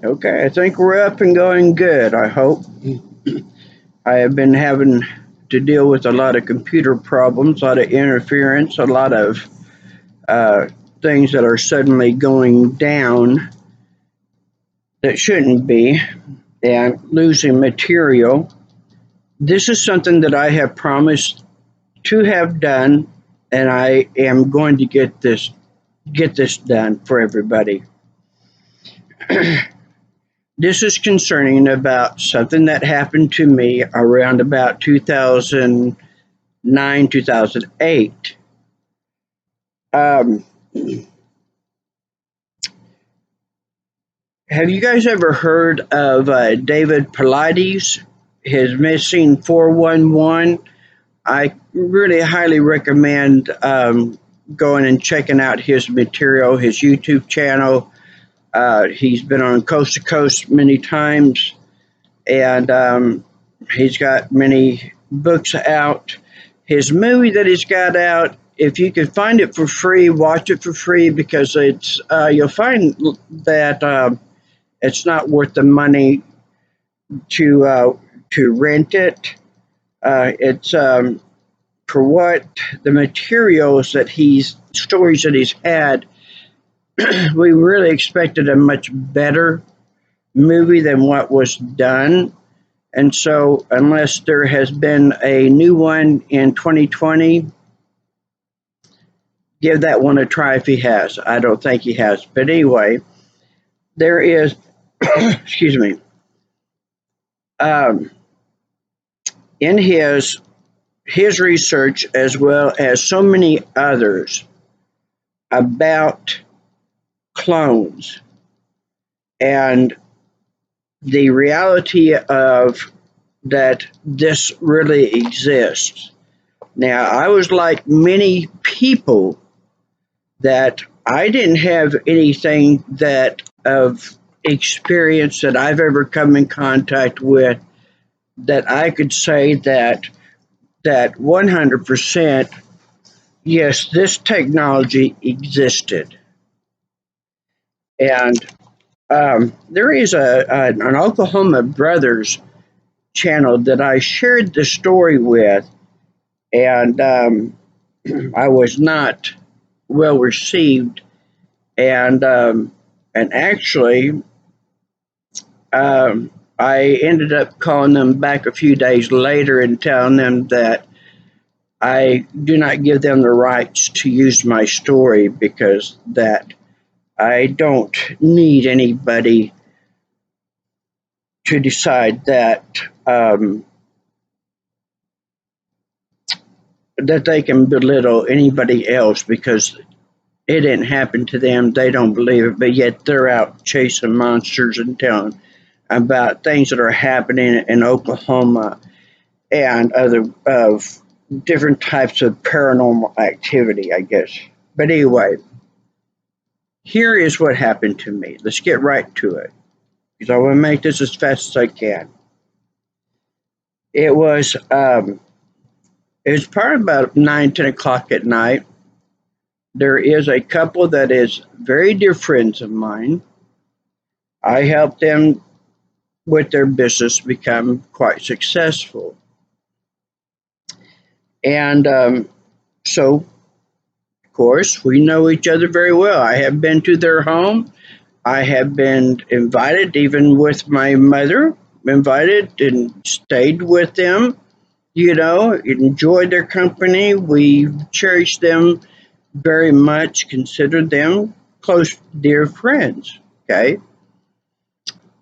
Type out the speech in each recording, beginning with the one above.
Okay, I think we're up and going good, I hope. I have been having to deal with a lot of computer problems, a lot of interference, a lot of things that are suddenly going down that shouldn't be, and losing material. This is something that I have promised to have done, and I am going to get this done for everybody. This is concerning about something that happened to me around about 2009, 2008. Um, have you guys ever heard of David Paulides, his missing 411? I really highly recommend going and checking out his material, his YouTube channel. He's been on Coast to Coast many times, and he's got many books out. His movie that he's got out, if you can find it for free, watch it for free, because it's you'll find that it's not worth the money to rent it. It's for what the materials that stories that he's had. We really expected a much better movie than what was done. And so, unless there has been a new one in 2020, give that one a try if he has. I don't think he has. But anyway, there is, excuse me, in his research, as well as so many others, about clones and the reality of that this really exists. Now, I was like many people that I didn't have anything that of experience that I've ever come in contact with that I could say that 100% yes, this technology existed. And there is an Oklahoma Brothers channel that I shared the story with, and I was not well received, and actually, I ended up calling them back a few days later and telling them that I do not give them the rights to use my story, because that I don't need anybody to decide that that they can belittle anybody else because it didn't happen to them. They don't believe it, but yet they're out chasing monsters and telling about things that are happening in Oklahoma and other of different types of paranormal activity, I guess. But anyway, here is what happened to me. Let's get right to it, because I want to make this as fast as I can. It was probably about 9, 10 o'clock at night. There is a couple that is very dear friends of mine. I helped them with their business become quite successful. And so, of course, we know each other very well. I have been to their home. I have been invited, even with my mother, invited and stayed with them, enjoyed their company. We cherished them very much, considered them close, dear friends. Okay.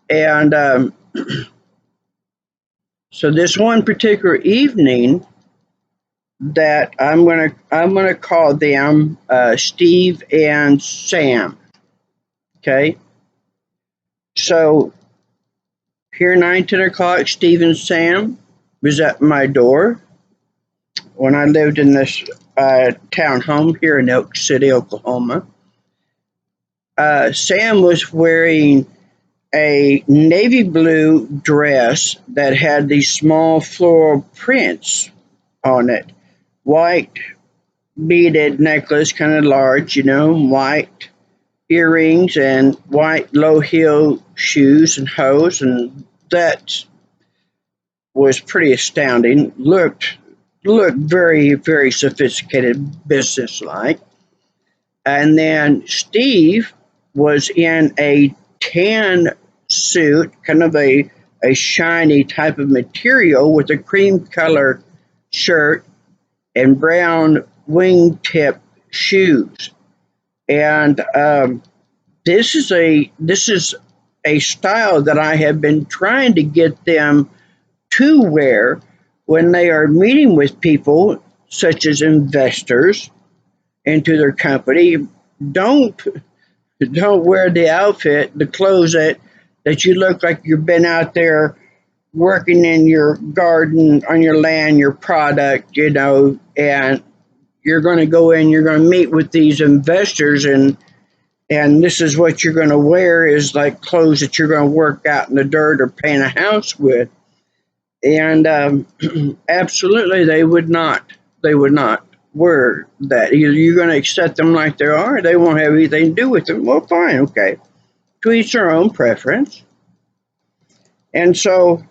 And so this one particular evening, that I'm gonna call them Steve and Sam. Okay. So here 9, 10 o'clock, Steve and Sam was at my door when I lived in this town home here in Elk City, Oklahoma. Sam was wearing a navy blue dress that had these small floral prints on it. White beaded necklace, kind of large, white. earrings and white low-heel shoes and hose, and that was pretty astounding. Looked very, very sophisticated, business-like. And then Steve was in a tan suit, kind of a shiny type of material with a cream color shirt and brown wingtip shoes. And this is a style that I have been trying to get them to wear when they are meeting with people such as investors into their company. Don't don't wear the outfit, the clothes that you look like you've been out there working in your garden, on your land, your product, and you're going to go in, you're going to meet with these investors, and this is what you're going to wear is like clothes that you're going to work out in the dirt or paint a house with. And absolutely, they would not wear that. Either you're going to accept them like they are, or they won't have anything to do with them. Well, fine, okay. To each their own preference. And so,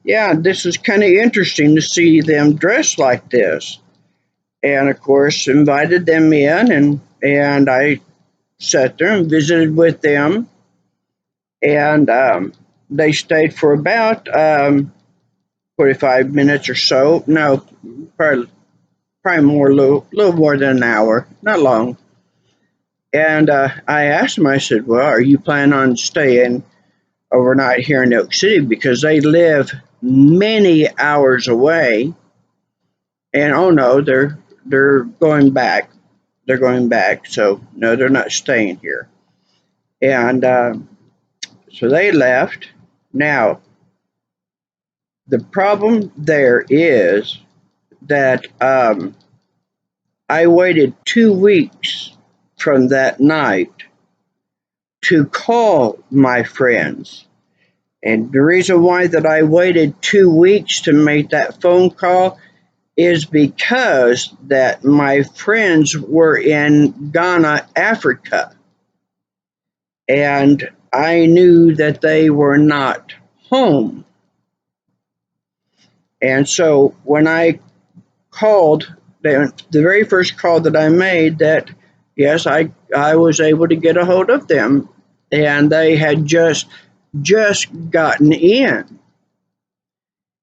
yeah, this is kind of interesting to see them dressed like this. And of course, invited them in, and I sat there and visited with them, and they stayed for about 45 minutes or so. No, probably more, little more than an hour, not long. And I asked them, I said, well, are you planning on staying overnight here in Elk City? Because they live many hours away. And oh no, they're going back. They're going back. So no, they're not staying here. And so they left. Now, the problem there is that I waited 2 weeks from that night to call my friends. And the reason why that I waited 2 weeks to make that phone call is because that my friends were in Ghana, Africa, and I knew that they were not home. And so when I called, the very first call that I made, that yes, I was able to get a hold of them, and they had just gotten in,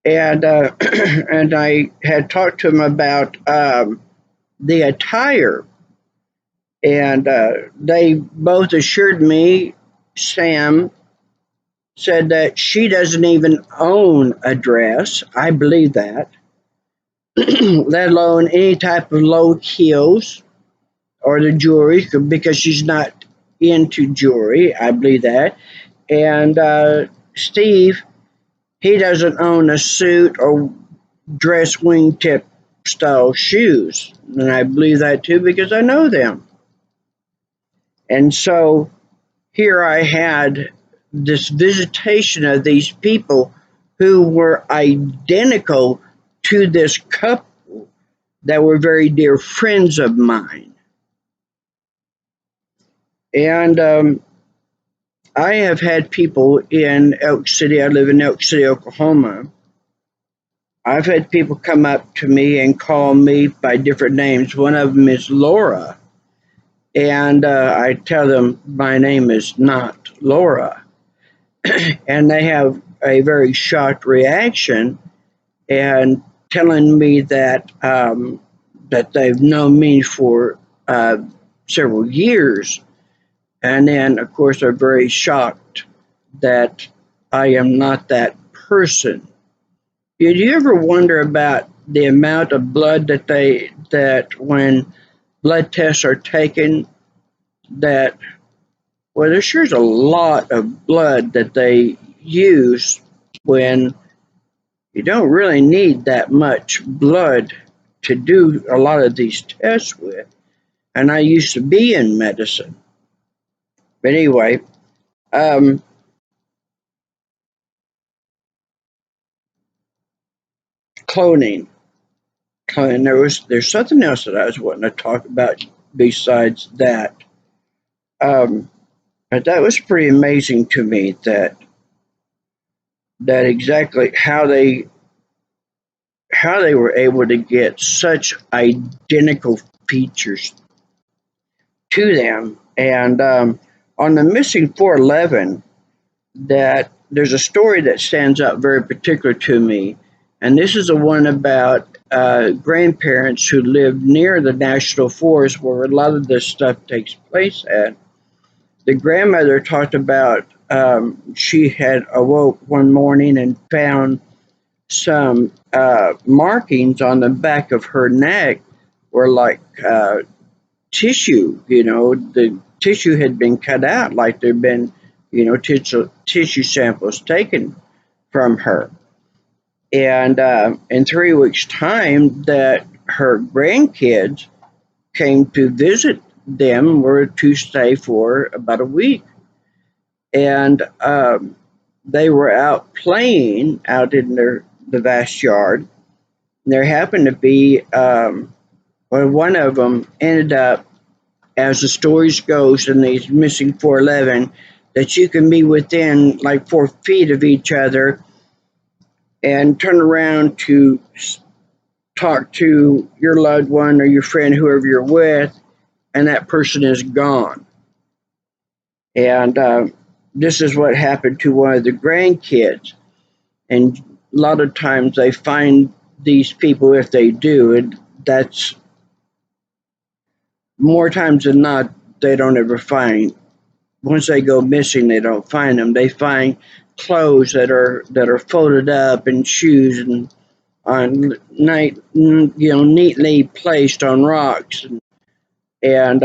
and and I had talked to them about the attire, and they both assured me. Sam said that she doesn't even own a dress. I believe that, let alone any type of low heels or the jewelry, because she's not into jewelry. I believe that. And Steve, he doesn't own a suit or dress wingtip style shoes. And I believe that too because I know them. And so here I had this visitation of these people who were identical to this couple that were very dear friends of mine. And I have had people in Elk City, I live in Elk City, Oklahoma. I've had people come up to me and call me by different names. One of them is Laura. And I tell them my name is not Laura. And they have a very shocked reaction and telling me that they've known me for several years. And then, of course, they're very shocked that I am not that person. Did you ever wonder about the amount of blood that when blood tests are taken, that well, there sure is a lot of blood that they use when you don't really need that much blood to do a lot of these tests with. And I used to be in medicine. But anyway, um, cloning. Cloning. There's something else that I was wanting to talk about besides that. Um, but that was pretty amazing to me that exactly how they were able to get such identical features to them. And on the missing 411, that there's a story that stands out very particular to me, and this is the one about grandparents who lived near the national forest where a lot of this stuff takes place at. The grandmother talked about she had awoke one morning and found some markings on the back of her neck were like tissue. The tissue had been cut out, like there'd been, tissue samples taken from her. And in 3 weeks' time, that her grandkids came to visit them, were to stay for about a week. And they were out playing out in the vast yard. And there happened to be, well, one of them ended up, as the stories goes in these missing 411, that you can be within like 4 feet of each other and turn around to talk to your loved one or your friend, whoever you're with, and that person is gone. And this is what happened to one of the grandkids. And a lot of times they find these people, if they do, and that's more times than not, they don't ever find. Once they go missing, they don't find them. They find clothes that are folded up and shoes and on neatly placed on rocks. And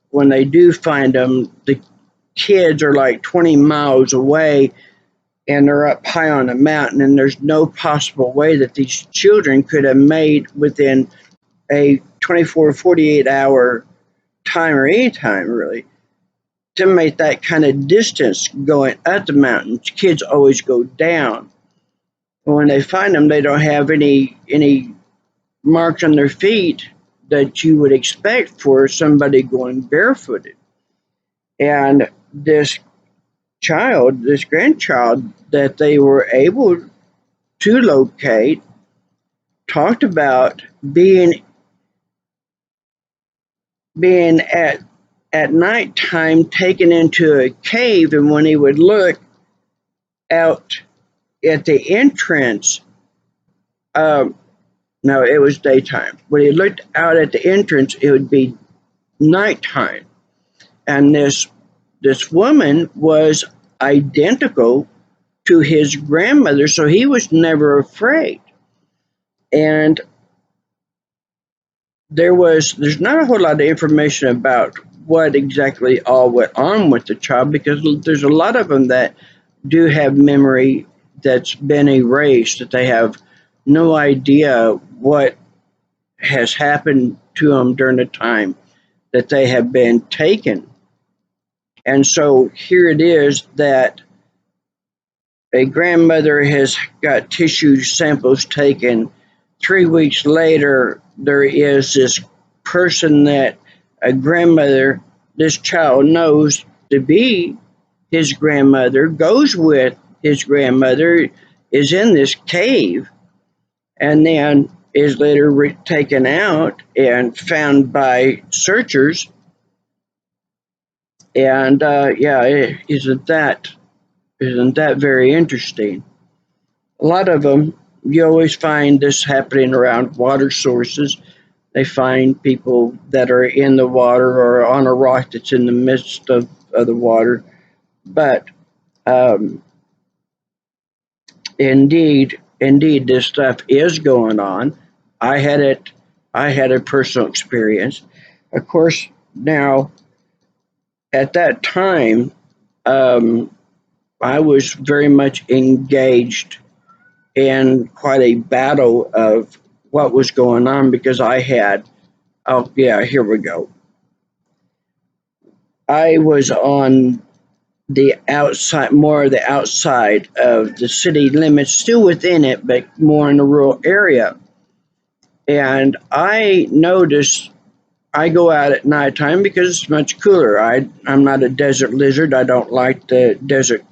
when they do find them, the kids are like 20 miles away and they're up high on a mountain, and there's no possible way that these children could have made within a 24, 48-hour time, or any time really, to make that kind of distance going up the mountain. Kids always go down. But when they find them, they don't have any marks on their feet that you would expect for somebody going barefooted. And this grandchild that they were able to locate, talked about being at nighttime taken into a cave, and when he would look out at the entrance, um, no, it was daytime. When he looked out at the entrance, it would be nighttime, and this woman was identical to his grandmother, so he was never afraid. And there's not a whole lot of information about what exactly all went on with the child, because there's a lot of them that do have memory that's been erased, that they have no idea what has happened to them during the time that they have been taken. And so here it is that a grandmother has got tissue samples taken. 3 weeks later, there is this person that a grandmother, this child knows to be his grandmother, goes with his grandmother, is in this cave, and then is later taken out and found by searchers. And yeah, isn't that very interesting? A lot of them, you always find this happening around water sources. They find people that are in the water or on a rock that's in the midst of the water. But um, indeed, this stuff is going on. I had it. I had a personal experience. Of course, now at that time, um, I was very much engaged in quite a battle of what was going on, because I had, oh yeah, here we go. I was on the outside, more of the outside of the city limits, still within it, but more in the rural area. And I noticed I go out at nighttime because it's much cooler. I'm not a desert lizard. I don't like the desert,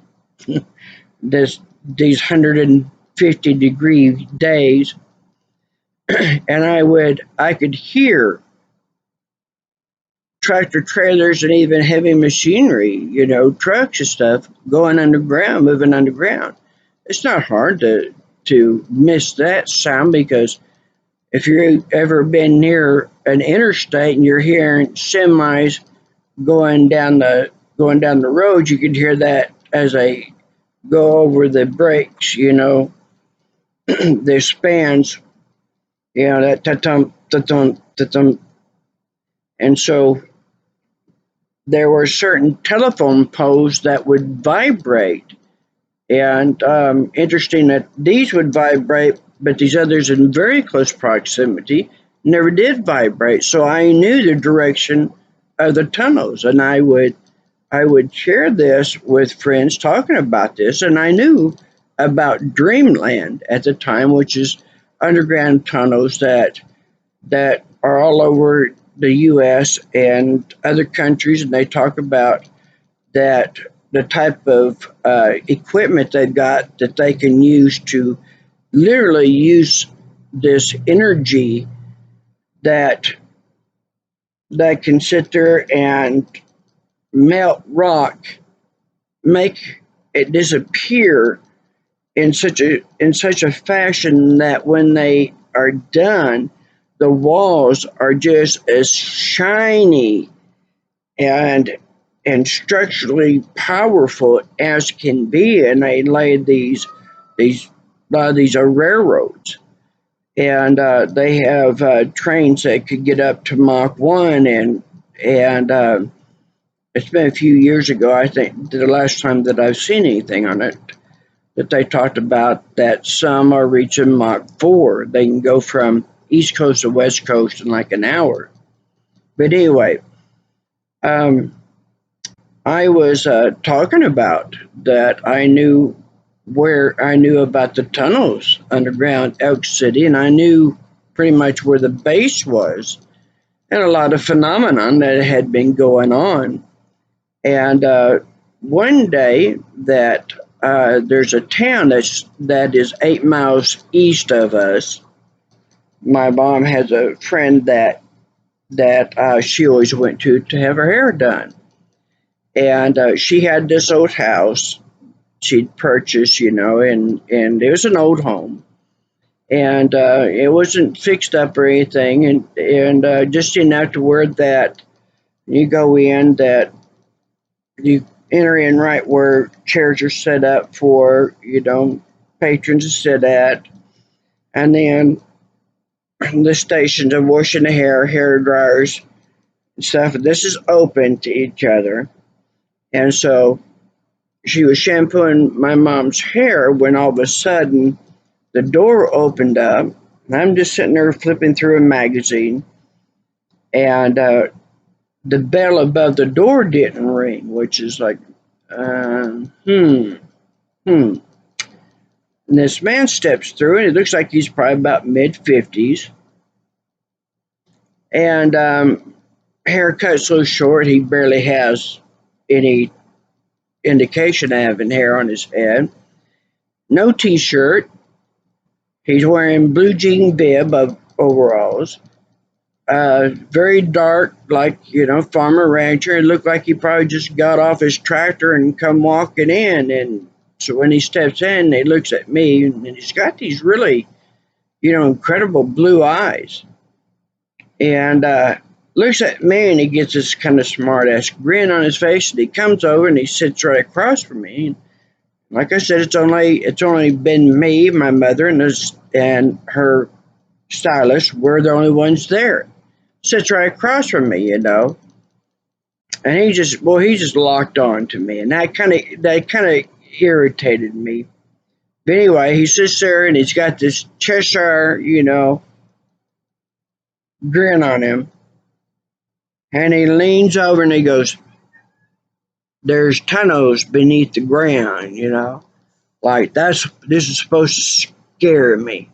this, these 150-degree days. And I could hear tractor trailers and even heavy machinery, trucks and stuff going underground, moving underground. It's not hard to miss that sound, because if you've ever been near an interstate and you're hearing semis going down the road, you can hear that as they go over the brakes, the spans, that ta-tum, ta-tum, ta-tum. And so there were certain telephone poles that would vibrate. And interesting that these would vibrate, but these others in very close proximity never did vibrate. So I knew the direction of the tunnels, and I would share this with friends talking about this, and I knew about Dreamland at the time, which is underground tunnels that are all over the U.S. and other countries, and they talk about that the type of equipment they've got that they can use to literally use this energy that can sit there and melt rock, make it disappear in such a fashion that when they are done, the walls are just as shiny and structurally powerful as can be. And they laid these these are railroads, and they have trains that could get up to Mach 1, and it's been a few years ago, I think, the last time that I've seen anything on it, that they talked about that some are reaching Mach 4. They can go from East Coast to West Coast in like an hour. But anyway, um, I was talking about that I knew about the tunnels underground Elk City, and I knew pretty much where the base was, and a lot of phenomenon that had been going on. And one day that there's a town that is 8 miles east of us. My mom has a friend that she always went to have her hair done, and she had this old house she'd purchased, and it was an old home, and it wasn't fixed up or anything, and just enough to where that you go in, that you enter in right where chairs are set up for patrons to sit at, and then the stations of washing the hair dryers and stuff. This is open to each other, and so she was shampooing my mom's hair when all of a sudden the door opened up, and I'm just sitting there flipping through a magazine, and the bell above the door didn't ring, which is like, uh, hmm, hmm. And this man steps through, and it looks like he's probably about mid 50s, and haircut so short he barely has any indication of having hair on his head. No t-shirt. He's wearing blue jean bib of overalls. Very dark, like farmer rancher. It looked like he probably just got off his tractor and come walking in. And so when he steps in, he looks at me, and he's got these really, incredible blue eyes. And looks at me, and he gets this kind of smart ass grin on his face, and he comes over and he sits right across from me. Like I said, it's only been me, my mother, and her stylist. We're the only ones there. Sits right across from me. And he just locked on to me, and that kind of irritated me. But anyway, he sits there and he's got this Cheshire, grin on him, and he leans over and he goes, "There's tunnels beneath the ground. Like this is supposed to scare me,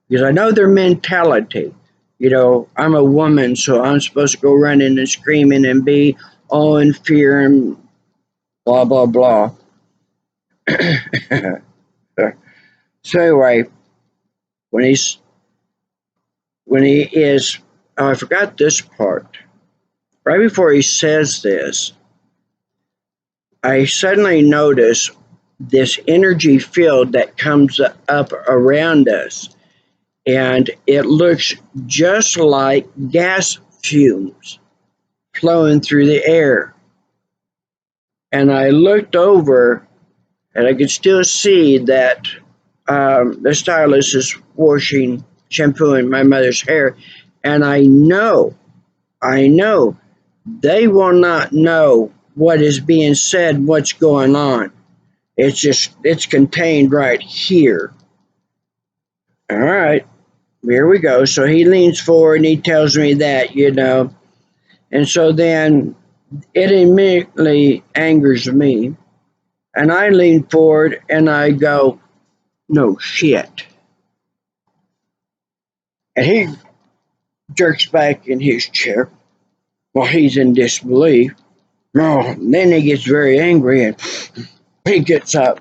because I know their mentality. You know, I'm a woman, so I'm supposed to go running and screaming and be all in fear and blah, blah, blah. So anyway, when he's when he is, oh, I forgot this part. Right before he says this, I suddenly notice this energy field that comes up around us, and it looks just like gas fumes flowing through the air. And I looked over, and I could still see that the stylist is washing, shampooing my mother's hair, and I know they will not know what is being said, what's going on. It's contained right here. All right, here we go. So he leans forward and he tells me that, you know. And so then it immediately angers me. And I lean forward and I go, no shit. And he jerks back in his chair while he's in disbelief. Oh, and then he gets very angry and he gets up,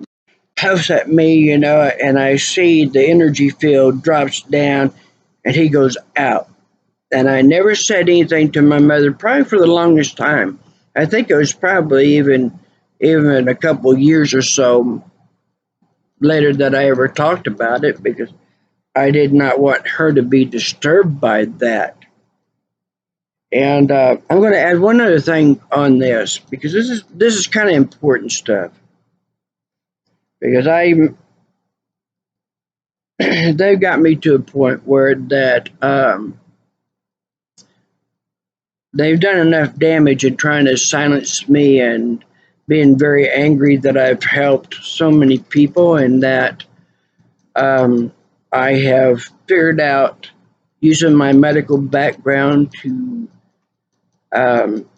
puffs at me, you know, and I see the energy field drops down and he goes out. And I never said anything to my mother, probably for the longest time. I think it was probably even a couple years or so later that I ever talked about it because I did not want her to be disturbed by that. And I'm going to add one other thing on this because this is kind of important stuff. Because they've got me to a point where that they've done enough damage in trying to silence me and being very angry that I've helped so many people and that um, I have figured out using my medical background to um,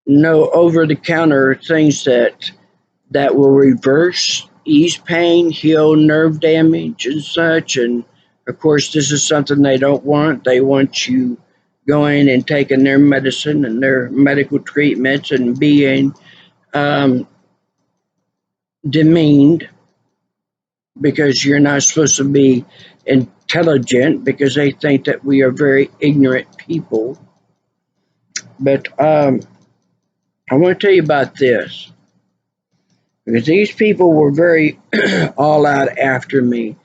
know over the counter things that will reverse, ease pain, heal nerve damage, and such. And of course, this is something they don't want. They want you going and taking their medicine and their medical treatments and being um, demeaned because you're not supposed to be intelligent because they think that we are very ignorant people. But I want to tell you about this because these people were very all out after me.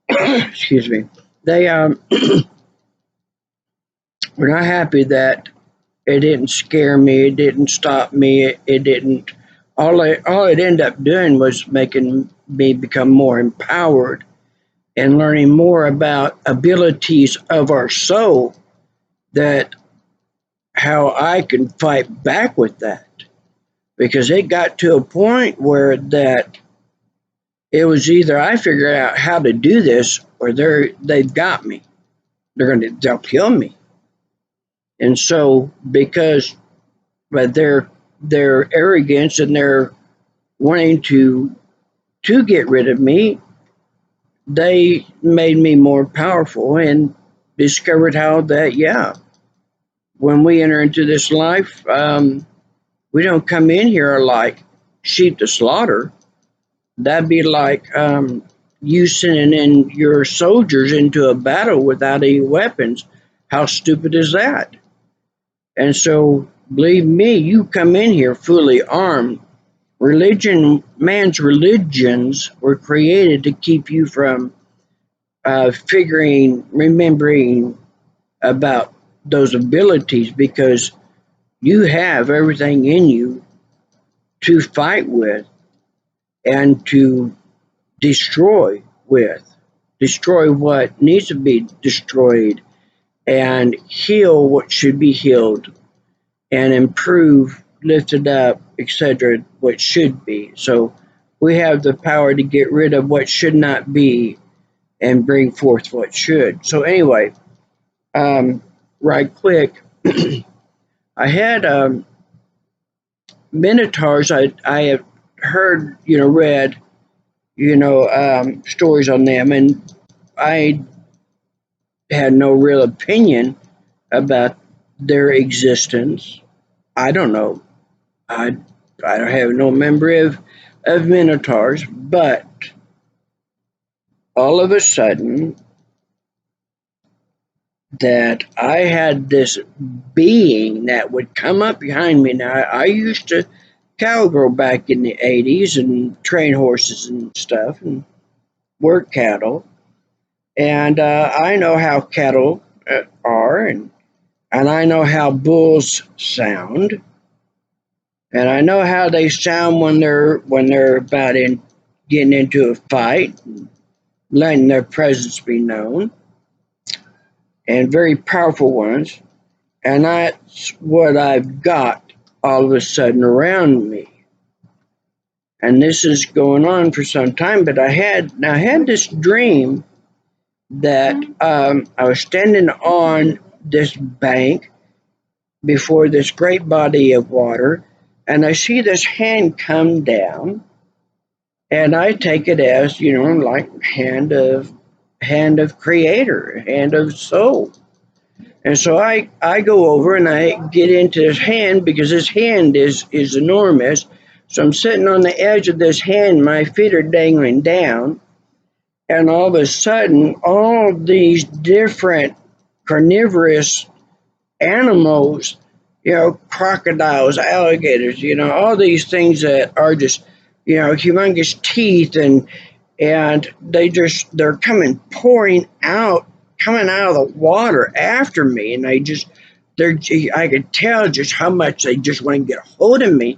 Excuse me. They were not happy that it didn't scare me, it didn't stop me, it didn't. All it ended up doing was making me become more empowered and learning more about abilities of our soul that how I can fight back with that because it got to a point where that it was either I figure out how to do this or they've got me. They'll kill me. And so because but their arrogance and their wanting to get rid of me, they made me more powerful and discovered how that when we enter into this life, we don't come in here like sheep to slaughter. That'd be like you sending in your soldiers into a battle without any weapons. How stupid is that? And so, believe me, you come in here fully armed. Man's religions were created to keep you from remembering about those abilities because you have everything in you to fight with and to destroy with. Destroy what needs to be destroyed and heal what should be healed and improve, lift it up, etc., what should be. So we have the power to get rid of what should not be and bring forth what should. So anyway, um, right quick, I had Minotaurs. I have heard, read, stories on them, and I had no real opinion about their existence. I don't know. I I don't have no memory of Minotaurs, but all of a sudden that I had this being that would come up behind me. Now I used to cowgirl back in the 80s and train horses and stuff and work cattle. And I know how cattle are, and I know how bulls sound, and I know how they sound when they're about in getting into a fight, letting their presence be known, and very powerful ones. And that's what I've got all of a sudden around me. And this is going on for some time, but I had this dream that I was standing on this bank before this great body of water, and I see this hand come down, and I take it as, like hand of creator, hand of soul. And so I go over and I get into his hand because his hand is enormous. So I'm sitting on the edge of this hand, my feet are dangling down, and all of a sudden, all these different carnivorous animals, crocodiles, alligators, all these things that are just, humongous teeth, and they're coming out of the water after me, and they're I could tell just how much they just want to get a hold of me.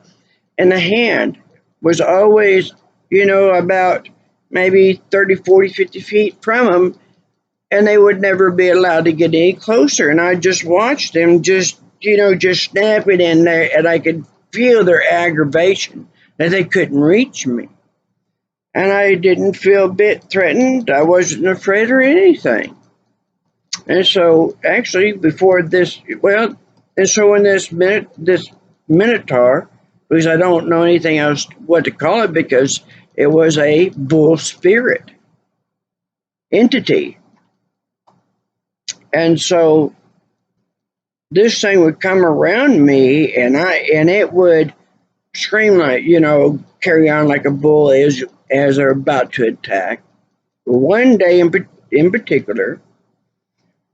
And the hand was always, about maybe 30, 40, 50 feet from them, and they would never be allowed to get any closer. And I just watched them just snap it in there, and I could feel their aggravation that they couldn't reach me. And I didn't feel a bit threatened. I wasn't afraid or anything. And so, actually, and so when this Minotaur, because I don't know anything else what to call it, because it was a bull spirit entity. And so this thing would come around me, and it would scream like, carry on like a bull as they're about to attack. One day in particular,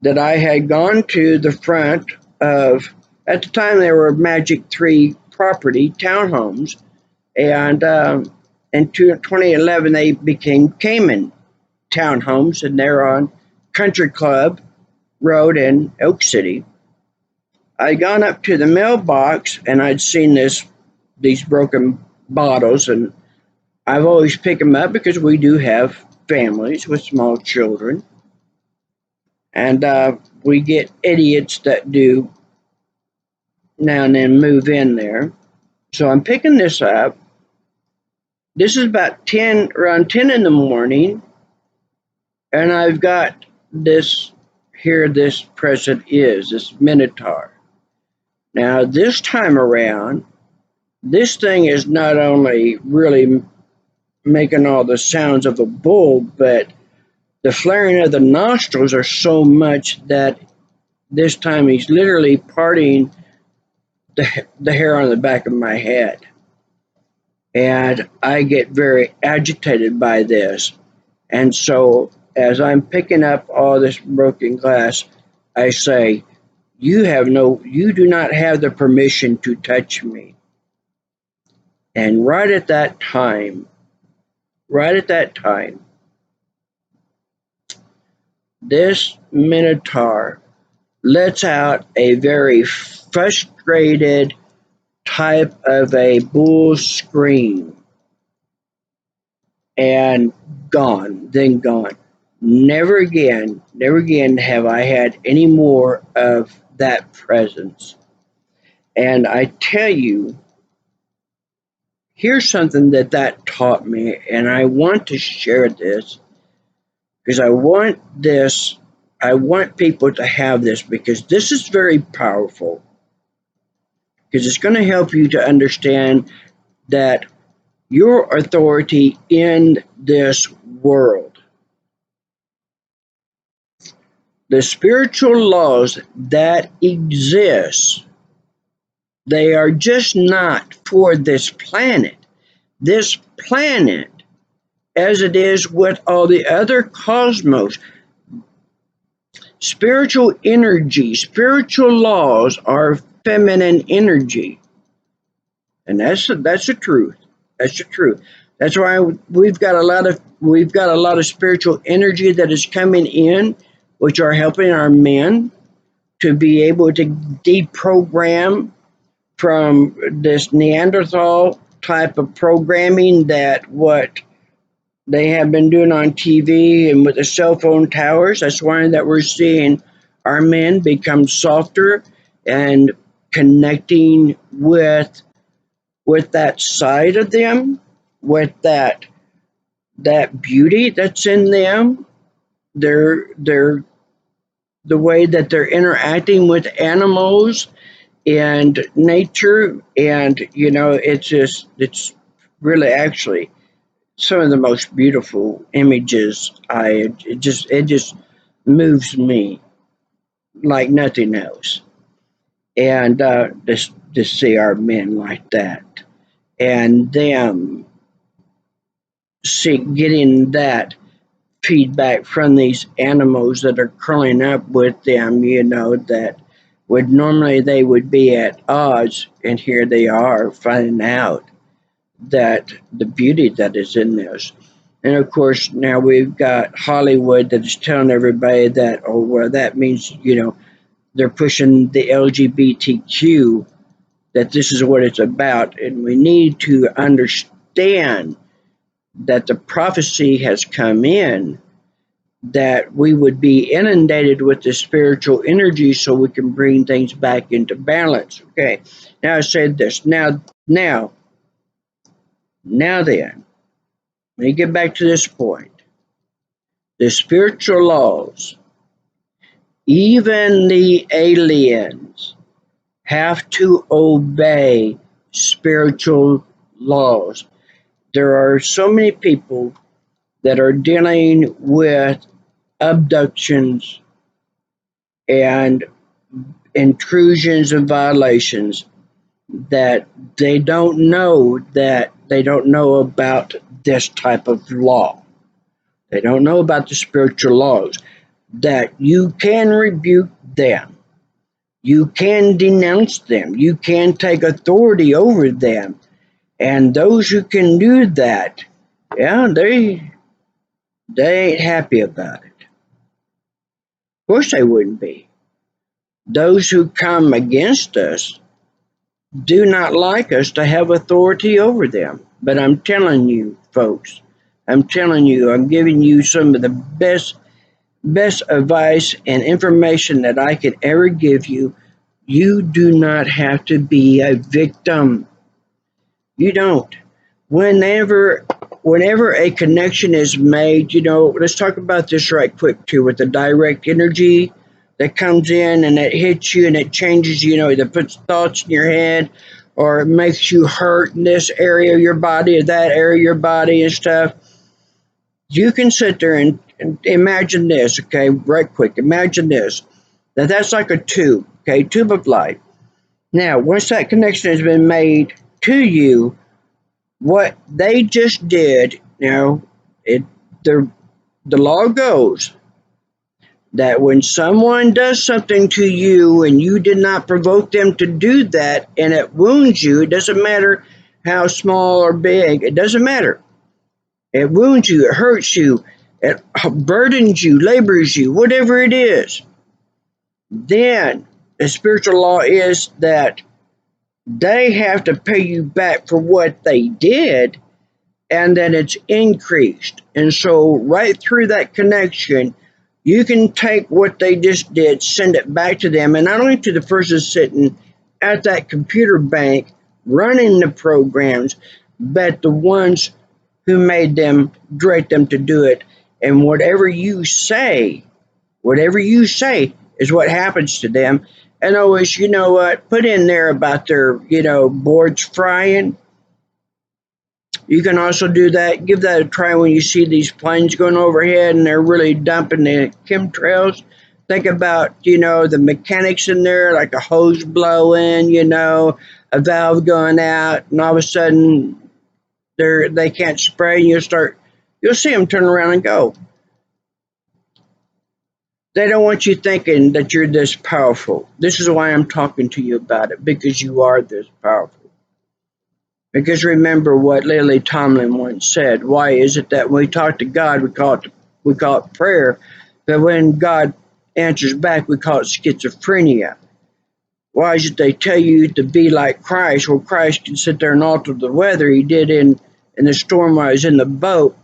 that I had gone to the front of, at the time they were Magic 3 property townhomes, and in 2011 they became Cayman townhomes, and they're on Country Club Road in Oak City. I'd gone up to the mailbox and I'd seen these broken bottles, and I've always picked them up because we do have families with small children, and we get idiots that do now and then move in there. So I'm picking this up. This is around 10 in the morning, and I've got this here. This present is this Minotaur. Now, this time around, this thing is not only really making all the sounds of a bull, but the flaring of the nostrils are so much that this time he's literally parting the hair on the back of my head. And I get very agitated by this. And so, as I'm picking up all this broken glass, I say, you do not have the permission to touch me. And right at that time, this Minotaur lets out a very frustrated type of a bull scream, and then gone. Never again have I had any more of that presence. And I tell you, here's something that taught me, and I want to share this because I want people to have this, because this is very powerful, because it's going to help you to understand that your authority in this world. The spiritual laws that exist, they are just not for this planet. This planet, as it is with all the other cosmos, spiritual energy, spiritual laws are feminine energy. And that's the truth. That's the truth. That's why we've got a lot of spiritual energy that is coming in, which are helping our men to be able to deprogram from this Neanderthal type of programming that what they have been doing on TV and with the cell phone towers. That's why that we're seeing our men become softer and connecting with that side of them, with that beauty that's in them. They're the way that they're interacting with animals and nature, and it's really actually some of the most beautiful images. It just moves me like nothing else, and just to see our men like that, and them getting that feedback from these animals that are curling up with them, that would normally they would be at odds, and here they are finding out that the beauty that is in this. And of course, now we've got Hollywood that is telling everybody that, oh, well, that means, they're pushing the LGBTQ, that this is what it's about. And we need to understand that the prophecy has come in that we would be inundated with the spiritual energy so we can bring things back into balance. Okay. Now I said this. Now then, let me get back to this point. The spiritual laws, even the aliens, have to obey spiritual laws. There are so many people that are dealing with abductions and intrusions and violations that they don't know about this type of law. They don't know about the spiritual laws, that you can rebuke them, you can denounce them, you can take authority over them, and those who can do that, yeah, they ain't happy about it. Of course they wouldn't be. Those who come against us do not like us to have authority over them. But I'm telling you, folks, I'm giving you some of the best advice and information that I could ever give you. You do not have to be a victim. You don't. Whenever whenever a connection is made, let's talk about this right quick too, with the direct energy that comes in and it hits you and it changes, that puts thoughts in your head, or it makes you hurt in this area of your body or that area of your body and stuff. You can sit there and imagine this, okay, right quick. Imagine this, that's like a tube, okay, tube of light. Now, once that connection has been made to you, what they just did, it the law goes that when someone does something to you and you did not provoke them to do that and it wounds you, it doesn't matter how small or big, it doesn't matter. It wounds you, it hurts you, it burdens you, labors you, whatever it is. Then the spiritual law is that they have to pay you back for what they did, and then it's increased. And so right through that connection, you can take what they just did, send it back to them, and not only to the person sitting at that computer bank running the programs, but the ones who made them, direct them to do it. And whatever you say is what happens to them. And always, put in there about their, boards frying. You can also do that. Give that a try when you see these planes going overhead and they're really dumping the chemtrails. Think about, the mechanics in there, like a hose blowing, a valve going out, and all of a sudden they can't spray, and you'll see them turn around and go. They don't want you thinking that you're this powerful. This is why I'm talking to you about it, because you are this powerful. Because remember what Lily Tomlin once said. Why is it that when we talk to God, we call it prayer, but when God answers back, we call it schizophrenia? Why is it they tell you to be like Christ? Well, Christ can sit there and alter the weather. He did in the storm while he was in the boat.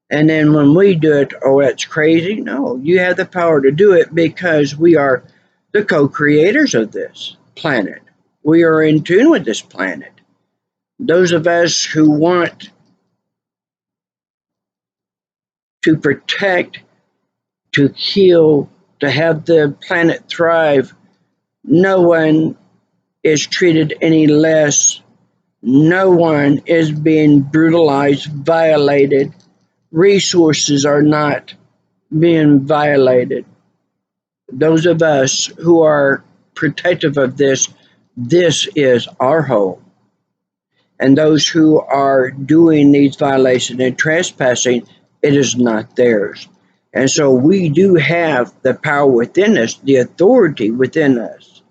And then when we do it, oh, that's crazy. No, you have the power to do it because we are the co-creators of this planet. We are in tune with this planet. Those of us who want to protect, to heal, to have the planet thrive, no one is treated any less. No one is being brutalized, violated. Resources are not being violated. Those of us who are protective of this is our home. And those who are doing these violations and trespassing, it is not theirs. And so we do have the power within us, the authority within us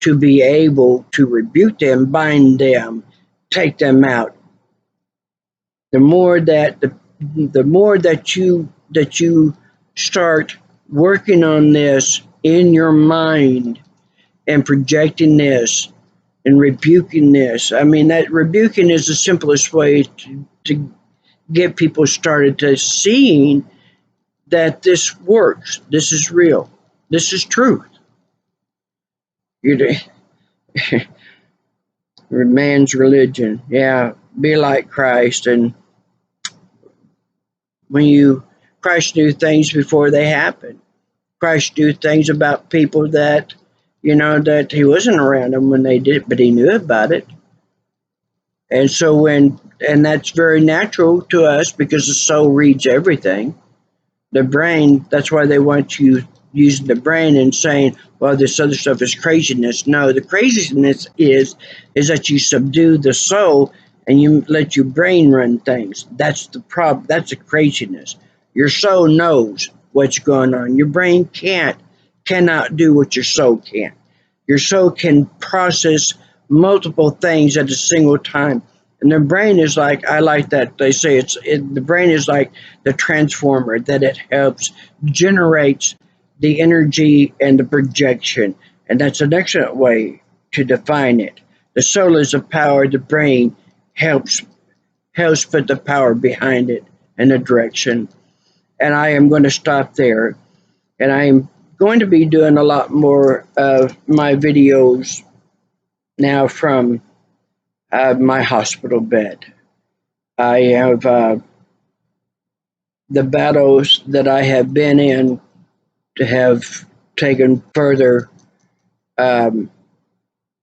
to be able to rebuke them, bind them, take them out. The more that you start working on this in your mind and projecting this and rebuking this. I mean, that rebuking is the simplest way to get people started to seeing that this works. This is real. This is truth. You man's religion. Yeah, be like Christ. And Christ knew things before they happened. Christ knew things about people that, that he wasn't around them when they did, but he knew about it. And so and that's very natural to us because the soul reads everything. The brain, that's why they want you using the brain and saying, well, this other stuff is craziness. No, the craziness is that you subdue the soul and you let your brain run things. That's the problem. That's the craziness. Your soul knows what's going on. Your brain cannot do what your soul can. Your soul can process multiple things at a single time. And the brain is like, I like that. They say the brain is like the transformer, that it helps generates the energy and the projection. And that's an excellent way to define it. The soul is the power, the brain helps put the power behind it and the direction. And I am going to stop there. And I am going to be doing a lot more of my videos now from my hospital bed. I have the battles that I have been in to have taken further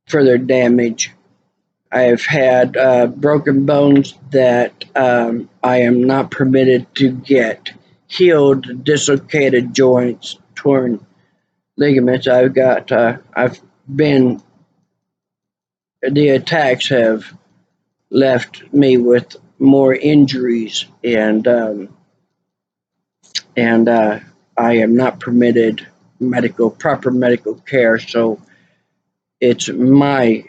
damage. I have had broken bones that I am not permitted to get healed, dislocated joints, torn ligaments. I've been, the attacks have left me with more injuries, and I am not permitted proper medical care. So it's my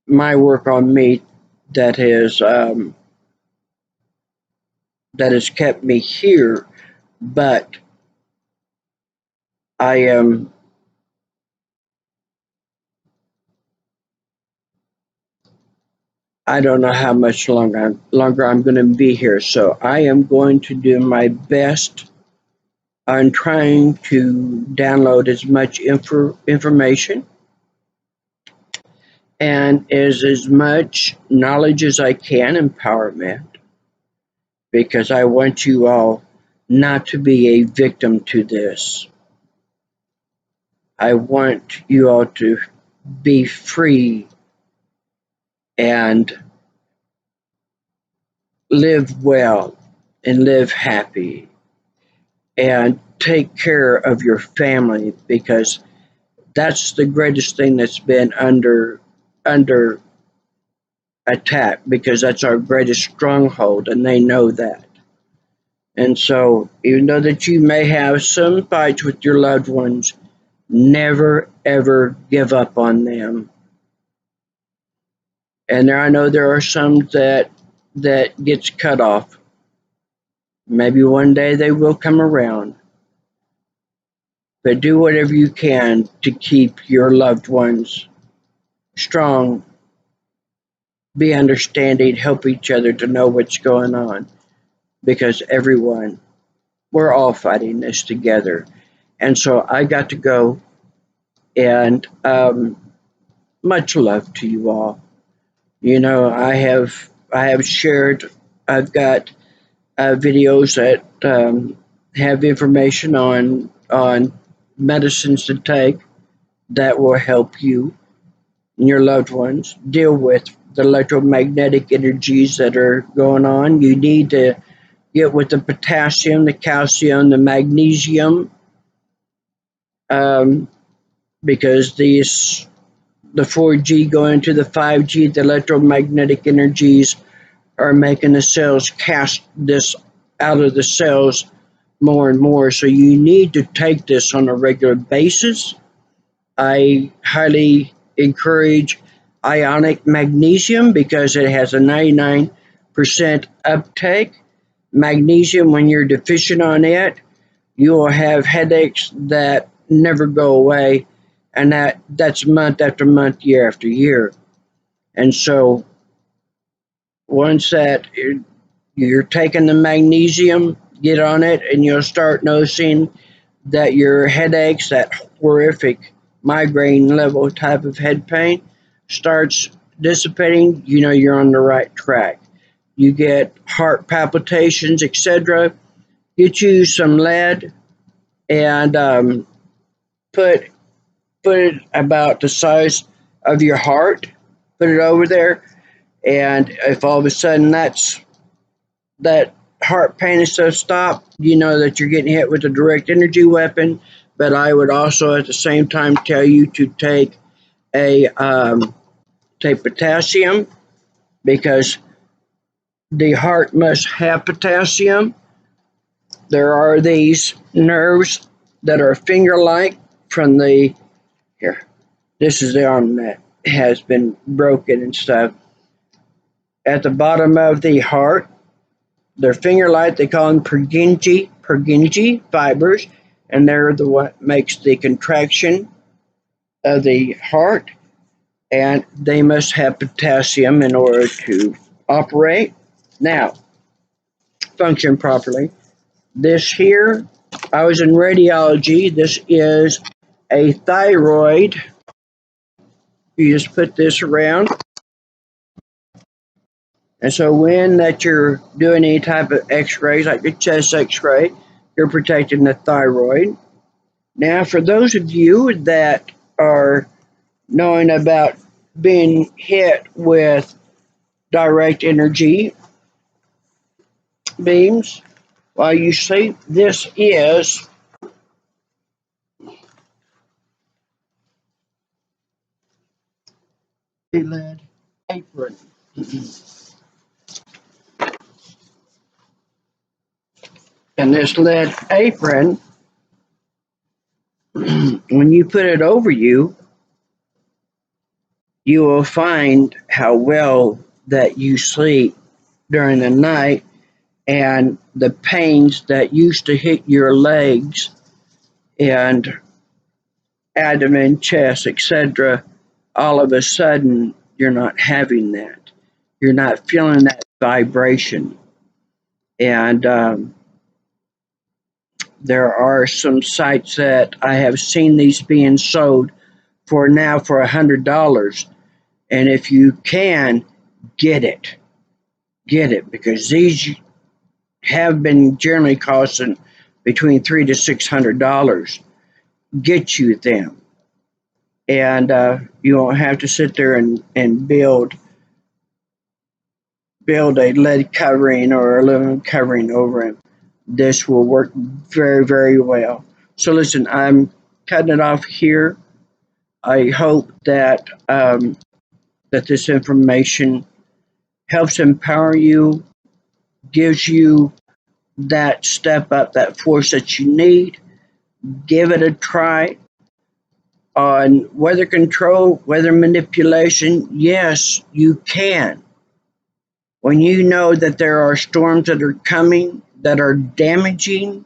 work on me that has kept me here, but I am. I don't know how much longer I'm going to be here, so I am going to do my best on trying to download as much information and as much knowledge as I can, empowerment, because I want you all not to be a victim to this. I want you all to be free and live well and live happy and take care of your family, because that's the greatest thing that's been under attack, because that's our greatest stronghold, and they know that. And so, even though that you may have some fights with your loved ones, never ever give up on them. And I know there are some that gets cut off. Maybe one day they will come around, but do whatever you can to keep your loved ones strong. Be understanding, help each other to know what's going on, because everyone, we're all fighting this together. And so I got to go, and much love to you all. You know, I have shared. I've got videos that have information on medicines to take that will help you and your loved ones deal with the electromagnetic energies that are going on. You need to get with the potassium, the calcium, the magnesium, um, because the 4G going to the 5G, the electromagnetic energies are making the cells cast this out of the cells more and more. So you need to take this on a regular basis. I highly encourage ionic magnesium because it has a 99% uptake. Magnesium, when you're deficient on it, you will have headaches that never go away, and that's month after month, year after year. And so once that you're taking the magnesium, get on it, and you'll start noticing that your headaches, that horrific migraine level type of head pain, starts dissipating. You know you're on the right track. You get heart palpitations, etc. Get you some lead, and put put it about the size of your heart. Put it over there, and if all of a sudden that heart pain and stuff stop, you know that you're getting hit with a direct energy weapon. But I would also at the same time tell you to a take potassium, because the heart must have potassium. There are these nerves that are finger-like from the here. This is the arm that has been broken and stuff. At the bottom of the heart, they're finger-like. They call them Purkinje fibers, and they're the what makes the contraction of the heart. And they must have potassium in order to operate. Now, function properly. This here, I was in radiology. This is a thyroid. You just put this around. And so when that you're doing any type of x-rays, like your chest x-ray, you're protecting the thyroid. Now, for those of you that are knowing about being hit with direct energy beams while you sleep, this is the lead apron. And this lead apron, when you put it over you, you will find how well that you sleep during the night, and the pains that used to hit your legs and abdomen, chest, etc., all of a sudden you're not having that. You're not feeling that vibration. And there are some sites that I have seen these being sold for now for $100. And if you can, get it. Get it, because these have been generally costing between $300 to $600. Get you them, and you won't have to sit there and build a lead covering or aluminum covering over it. this will work very, very well. So listen, I'm cutting it off here. I hope that that this information helps empower you, gives you that step up, that force that you need. Give it a try on weather control, weather manipulation. Yes, you can. When you know that there are storms that are coming that are damaging,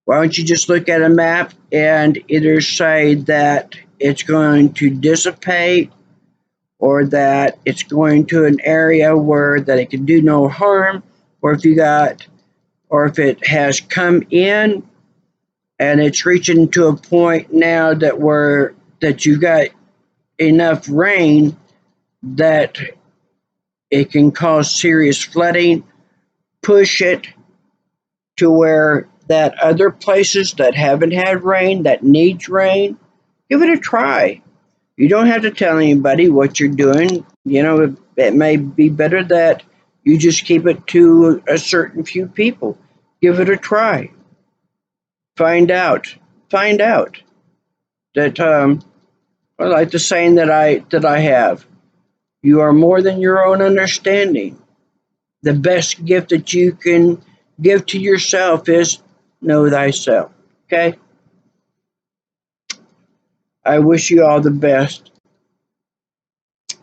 why don't you just look at a map and either say that it's going to dissipate or that it's going to an area where that it can do no harm, or if it has come in and it's reaching to a point now that you got enough rain that it can cause serious flooding, push it to where that other places that haven't had rain, that needs rain, give it a try. You don't have to tell anybody what you're doing. It may be better that you just keep it to a certain few people. Give it a try. Find out. Find out that I like the saying that I have. You are more than your own understanding. The best gift that you can give to yourself is know thyself. Okay? I wish you all the best.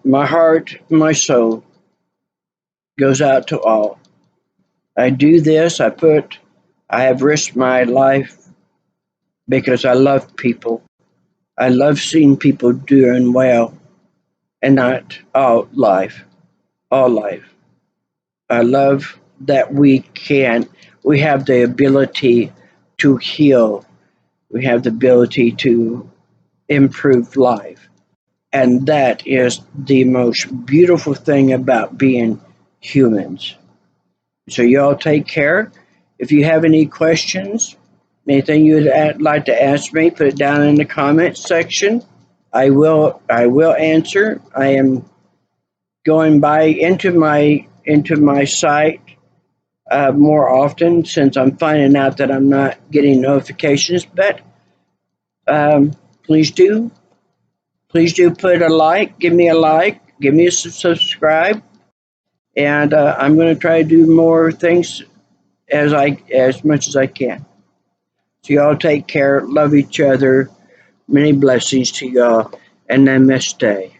My heart, my soul goes out to all. I do this, I have risked my life because I love people. I love seeing people doing well and not all life. I love that we have the ability to heal. We have the ability to improve life. And that is the most beautiful thing about being humans. So, y'all take care. If you have any questions, anything you'd like to ask me, put it down in the comments section. I will answer. I am going by into my site more often since I'm finding out that I'm not getting notifications. But um, please do put a like, give me a like, give me a subscribe, and I'm going to try to do more things as much as I can. So y'all take care, love each other, many blessings to y'all, and namaste.